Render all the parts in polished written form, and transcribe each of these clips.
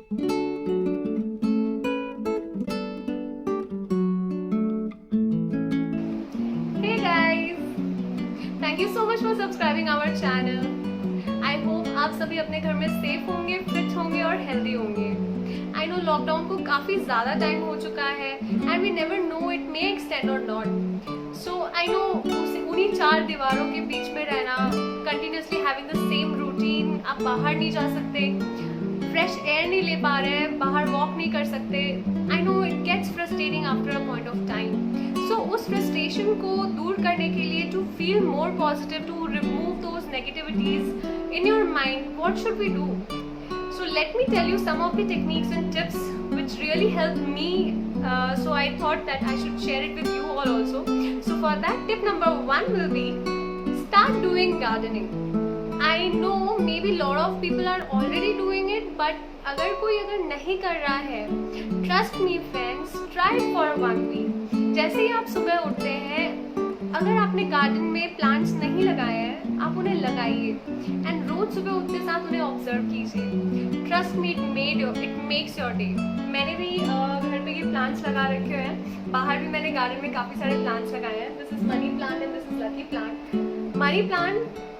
Hey guys, thank you so much for subscribing our channel. I hope आप सभी अपने घर में सेफ होंगे, फिट होंगे और हेल्दी होंगे. I know लॉकडाउन को काफ़ी ज़्यादा टाइम हो चुका है and we never know it may extend or not. So I know उन्हीं चार दीवारों के बीच में रहना, continuously having the same routine, आप बाहर नहीं जा सकते, फ्रेश एयर नहीं ले पा रहे हैं, बाहर वॉक नहीं कर सकते. I know it gets frustrating after a point of time. So उस फ्रस्ट्रेशन को दूर करने के लिए, to feel more positive, to remove those negativities in your mind, what should we do? So let me tell you some of the techniques and tips which really helped me. So I thought that I should share it with you all also. So for that, tip number 1 will be start doing gardening. I know maybe lot of people are already doing it, but अगर नहीं कर रहा है, trust me friends, try for 1 week. जैसे ही आप सुबह उठते हैं, अगर आपने गार्डन में प्लांट्स नहीं लगाए हैं, आप उन्हें लगाइए एंड रोज सुबह उठते साथ उन्हें ऑब्जर्व कीजिए. Trust me, it makes your day. मैंने भी घर पे ये प्लांट्स लगा रखे हैं. बाहर भी मैंने गार्डन में काफ़ी सारे प्लांट्स लगाए हैं. This is money plant and this is lucky plant. Money plant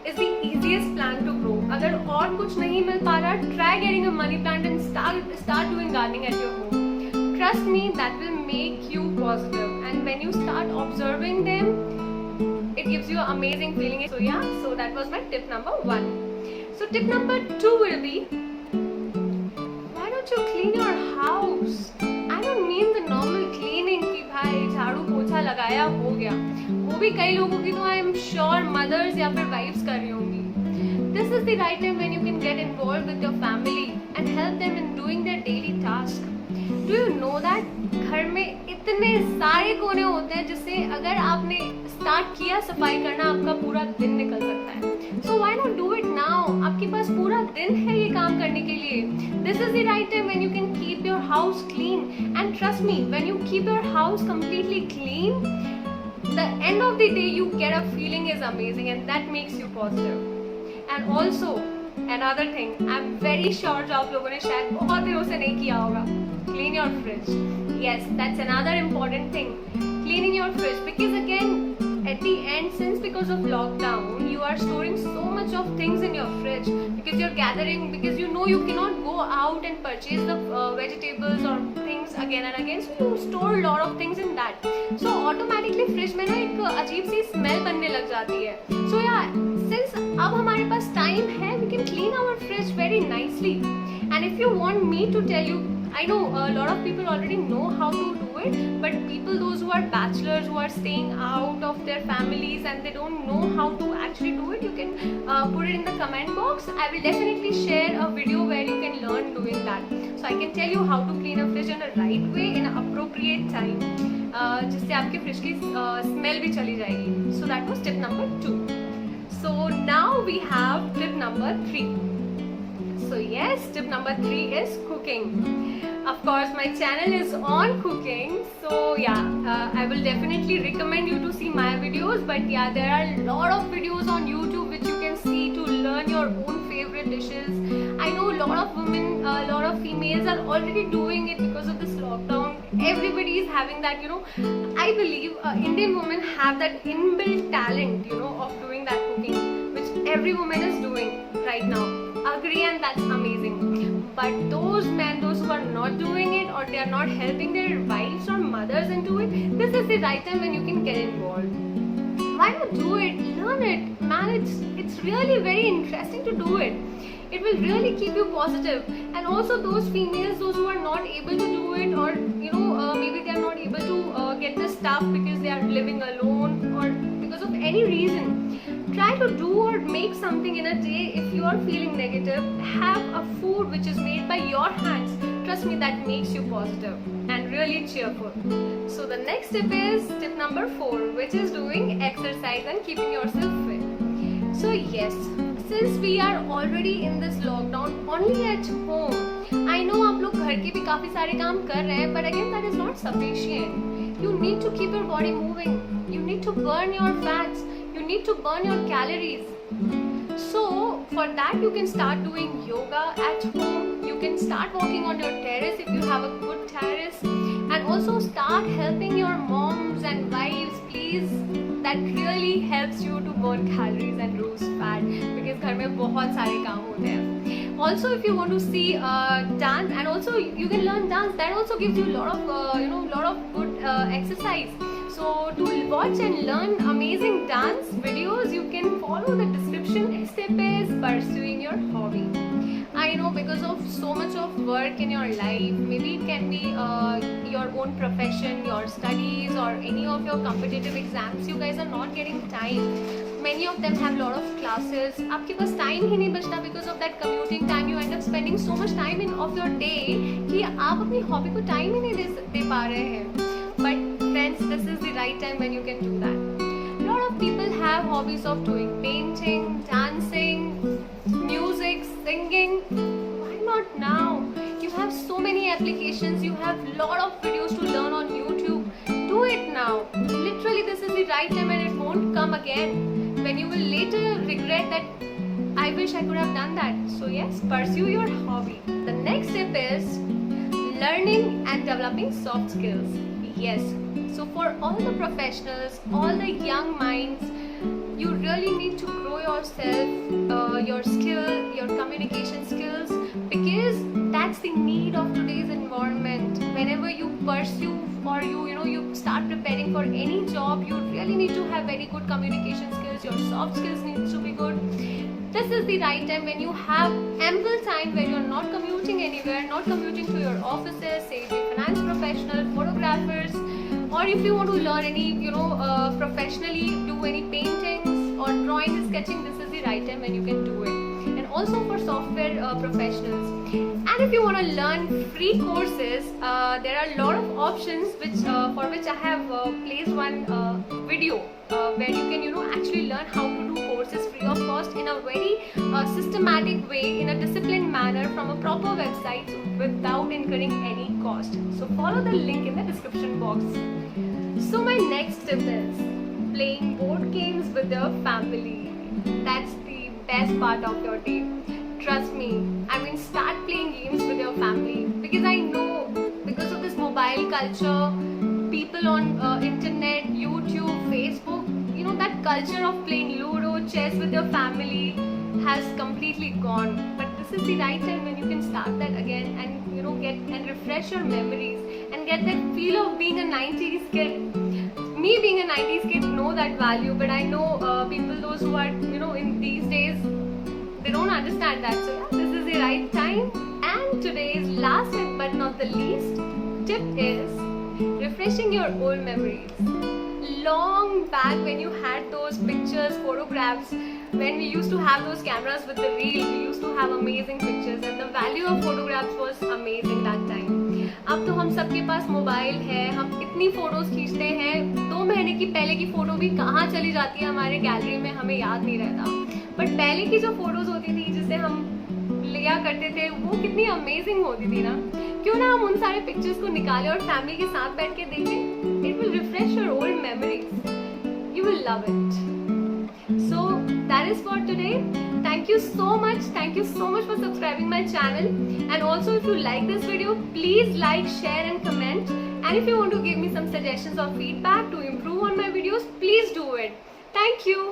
is the easiest plant to grow. अगर और कुछ नहीं मिल पा रहा, try getting a money plant and start doing gardening at your home. Trust me, that will make you positive, and when you start observing them, it gives you an amazing feeling. So yeah, so that was my tip number 1. So tip number 2 will be, why don't you clean your house? I don't mean the normal cleaning कि भाई झाड़ू पोछा लगाया हो गया. वो भी कई लोगों की तो आई एम श्योर मदर्स या फिर वाइफ्स कर रही होंगी. This is the right time when you can get involved with your family and help them in doing their daily task. Do you know that घर में इतने सारे कोने होते हैं जिससे अगर आपने स्टार्ट किया सफाई करना, आपका पूरा दिन निकल सकता है. So why not do it now? आपके पास पूरा दिन है ये काम करने के लिए. This is the right time when you can keep your house clean. And trust me, when you keep your house completely clean, the end of the day you get a feeling is amazing and that makes you positive. And also another thing, I'm very sure जो आप लोगों ने शायद बहुत दिनों से नहीं किया होगा, clean your fridge. Yes, that's another important thing, cleaning your fridge, because again at the end, since because of lockdown you are storing so much of things in your fridge because you're gathering, because you know you cannot go out and purchase the vegetables or things again and again, so you store a lot of things in that. So automatically fridge में ना एक अजीब सी smell बनने लग जाती है. So yeah, since अब हमारे पास time है, we can clean our fridge very nicely. And if you want me to tell you, I know a lot of people already know how to do it, but people, those who are bachelors, who are staying out of their families and they don't know how to actually do it, you can put it in the comment box. I will definitely share a video where you can learn doing that. So I can tell you how to clean a fridge in a right way in an appropriate time, जिससे आपके fridge की smell भी चली जाएगी. So that was tip number 2. So now we have tip number 3. So yes, tip number 3 is cooking. Of course, my channel is on cooking. So yeah, I will definitely recommend you to see my videos. But yeah, there are a lot of videos on YouTube which you can see to learn your own favorite dishes. I know a lot of women, a lot of females are already doing it because of this lockdown. Everybody is having that, you know. I believe Indian women have that inbuilt talent, you know, of doing that cooking, which every woman is doing right now. Agree, and that's amazing. But those men, those who are not doing it, or they are not helping their wives or mothers into it, this is the right time when you can get involved. Why not do it? Learn it, man. It's really very interesting to do it. It will really keep you positive. And also those females, those who are not able to do it, or you know, maybe they are not able to get the stuff because they are living alone or because of any reason. Try to do or make something in a day. If you are feeling negative, have a food which is made by your hands. Trust me, that makes you positive and really cheerful. So the next tip is tip number 4, which is doing exercise and keeping yourself fit. So yes, since we are already in this lockdown only at home, I know आप लोग घर के भी काफ़ी सारे काम कर रहे हैं, but again that is not sufficient. You need to keep your body moving. You need to burn your fats. You need to burn your calories. So for that you can start doing yoga at home. You you can start walking on your terrace if you have a good terrace, and also start helping your moms and wives, please. That really helps you to burn calories and lose fat, because घर में बहुत सारे काम होते हैं. Also, if you want to see dance, and also you can learn dance, that also gives you a lot of good exercise. So to watch and learn amazing dance videos, you can follow the description. Step is pursuing your hobby. I know, because of so much of work in your life, maybe it can be your own profession, your studies, or any of your competitive exams, you guys are not getting time. Many of them have lot of classes. आपके पास time ही नहीं बचता because of that commuting time. You end up spending so much time of your day कि आप अपनी hobby को time ही नहीं दे पा रहे हैं. But friends, this is the right time when you can do that. A lot of people have hobbies of doing painting, dancing, music, singing. Why not now? You have so many applications, you have lot of videos to learn on YouTube. Do it now. Literally, this is the right time, and it won't come again when you will later regret that I wish I could have done that. So yes, pursue your hobby. The next step is learning and developing soft skills. Yes, so for all the professionals, all the young minds, you really need to grow yourself, your skill, your communication skills, because that's the need of today's environment. Whenever you pursue, or you start preparing for any job, you really need to have very good communication skills. Your soft skills need to be good. This is the right time when you have ample time, where you're not commuting anywhere, not commuting to your offices, say the finance professional, photographers, or if you want to learn any, professionally do any paintings or drawing, sketching, this is the right time when you can do it. And also for software professionals. And if you want to learn free courses, there are a lot of options for which I have placed one video where you can actually learn how to do courses free of cost in a very systematic way, in a disciplined manner, from a proper website, without incurring any cost. So follow the link in the description box. So my next tip is playing board games with your family. That's the best part of your day. Trust me, start playing games with your family, because I know, because of this mobile culture, people on internet, YouTube, Facebook, that culture of playing Ludo, chess with your family has completely gone. But this is the right time when you can start that again, and get and refresh your memories, and get that feel of being a 90s kid. Me being a 90s kid know that value, but I know people, those who are in these days, they don't understand that. So yeah, this is the right time. And today's last but not the least tip is refreshing your old memories. Long back, when you had those pictures, photographs, when we used to have those cameras with the reel, we used to have amazing pictures, and the value of photographs was amazing that time. अब तो हम सबके पास mobile है, हम इतनी photos खींचते हैं, 2 महीने की पहले की फोटो भी कहाँ चली जाती है हमारे गैलरी में, हमें याद नहीं रहता. बट पहले की जो फोटोज होती थी, जिसे हम लिया करते थे, वो कितनी अमेजिंग होती थी ना. क्यों ना हम उन सारे पिक्चर्स को निकालें और फैमिली के साथ बैठ के देखें. It will refresh your old memories. You will love it. So that is for today. Thank you so much. Thank you so much for subscribing my channel. And also, if you like this video, please like, share and comment. And if you want to give me some suggestions or feedback to improve on my videos, please do it. Thank you.